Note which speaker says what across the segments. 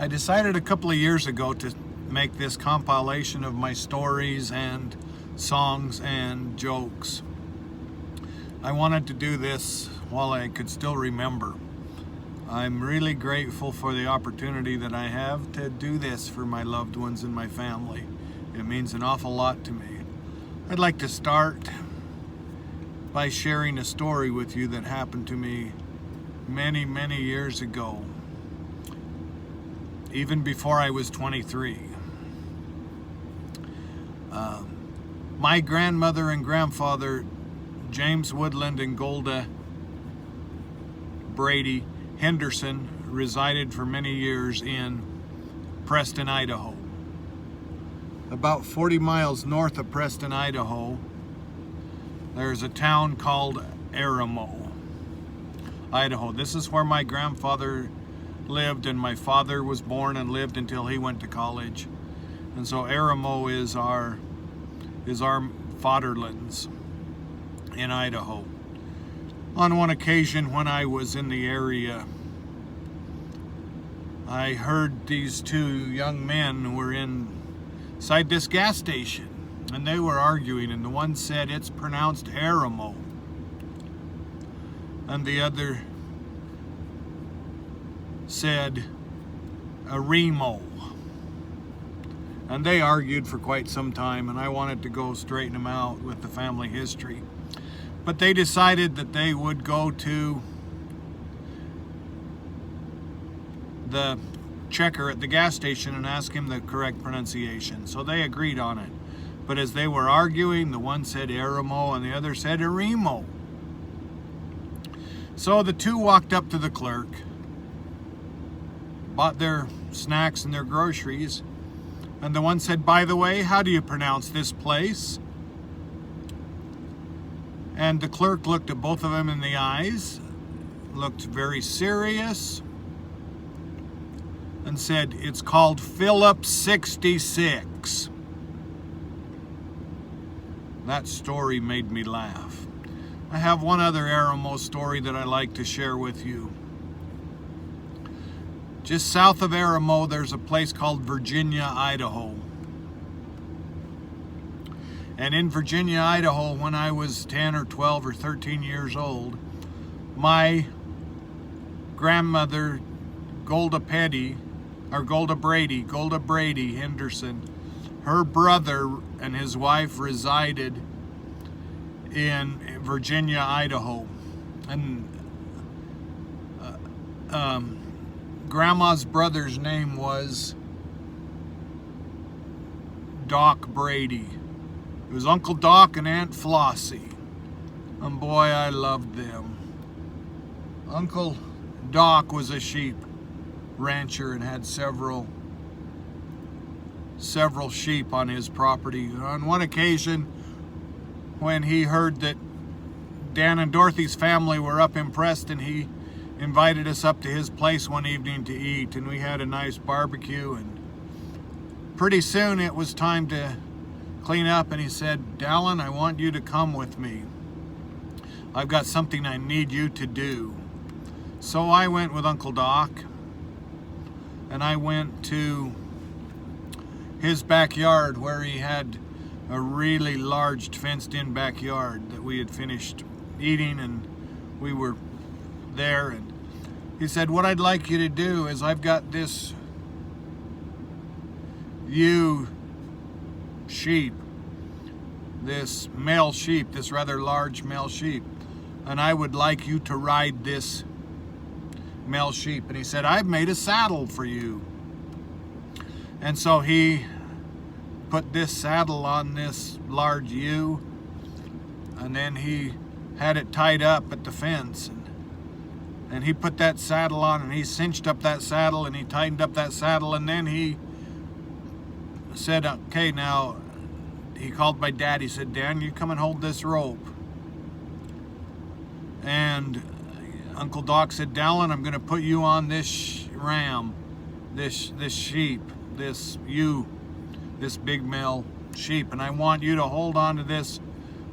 Speaker 1: I decided a couple of years ago to make this compilation of my stories and songs and jokes. I wanted to do this while I could still remember. I'm really grateful for the opportunity that I have to do this for my loved ones and my family. It means an awful lot to me. I'd like to start by sharing a story with you that happened to me many, many years ago, even before I was 23. My grandmother and grandfather, James Woodland and Golda Brady Henderson, resided for many years in Preston, Idaho. About 40 miles north of Preston, Idaho, there's a town called Aramo, Idaho. This is where my grandfather lived, and my father was born and lived until he went to college. And so Aramo is our fatherlands in Idaho. On one occasion when I was in the area, I heard these two young men were inside this gas station, and they were arguing, and the one said it's pronounced Aramo, and the other said Aremo. And they argued for quite some time, and I wanted to go straighten them out with the family history. But they decided that they would go to the checker at the gas station and ask him the correct pronunciation. So they agreed on it. But as they were arguing, the one said Aramo and the other said Aremo. So the two walked up to the clerk, bought their snacks and their groceries, and the one said, "By the way, how do you pronounce this place?" And the clerk looked at both of them in the eyes, looked very serious, and said, "It's called Phillips 66. That story made me laugh. I have one other Aramo story that I like to share with you. Just south of Aramo, there's a place called Virginia, Idaho. And in Virginia, Idaho, when I was 10 or 12 or 13 years old, my grandmother, Golda Brady Henderson, her brother and his wife resided in Virginia, Idaho. And Grandma's brother's name was Doc Brady. It was Uncle Doc and Aunt Flossie. And boy, I loved them. Uncle Doc was a sheep rancher and had several sheep on his property. On one occasion, when he heard that Dan and Dorothy's family were up in Preston, he invited us up to his place one evening to eat, and we had a nice barbecue, and pretty soon it was time to clean up, and he said, "Dallin, I want you to come with me. I've got something I need you to do." So I went with Uncle Doc, and I went to his backyard where he had a really large fenced-in backyard that we had finished eating, and we were there, and he said, "What I'd like you to do is I've got this ewe sheep, this male sheep, this rather large male sheep, and I would like you to ride this male sheep." And he said, "I've made a saddle for you." And so he put this saddle on this large ewe, and then he had it tied up at the fence, and he put that saddle on, and he cinched up that saddle, and he tightened up that saddle, and then he said, "Okay, now," he called my dad. He said, "Dan, you come and hold this rope." And Uncle Doc said, "Dallin, I'm going to put you on this ram, this sheep, this ewe, this big male sheep, and I want you to hold on to this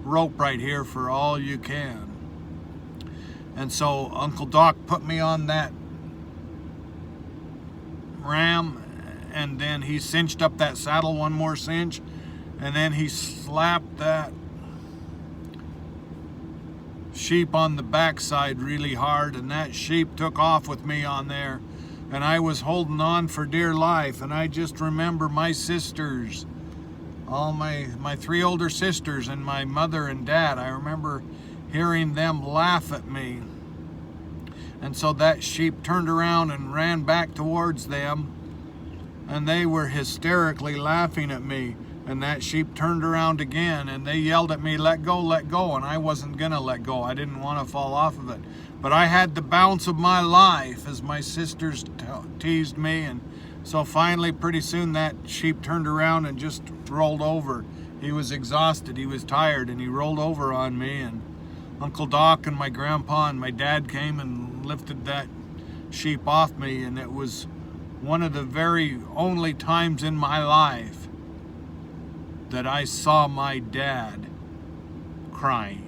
Speaker 1: rope right here for all you can." And so Uncle Doc put me on that ram, and then he cinched up that saddle one more cinch, and then he slapped that sheep on the backside really hard, and that sheep took off with me on there, and I was holding on for dear life. And I just remember my sisters, all my three older sisters and my mother and dad, I remember hearing them laugh at me. And so that sheep turned around and ran back towards them, and they were hysterically laughing at me. And that sheep turned around again, and they yelled at me, let go, and I wasn't gonna let go. I didn't want to fall off of it. But I had the bounce of my life, as my sisters teased me. And so finally, pretty soon, that sheep turned around and just rolled over. He was exhausted, he was tired, and he rolled over on me. And Uncle Doc and my grandpa and my dad came and lifted that sheep off me. And it was one of the very only times in my life that I saw my dad crying.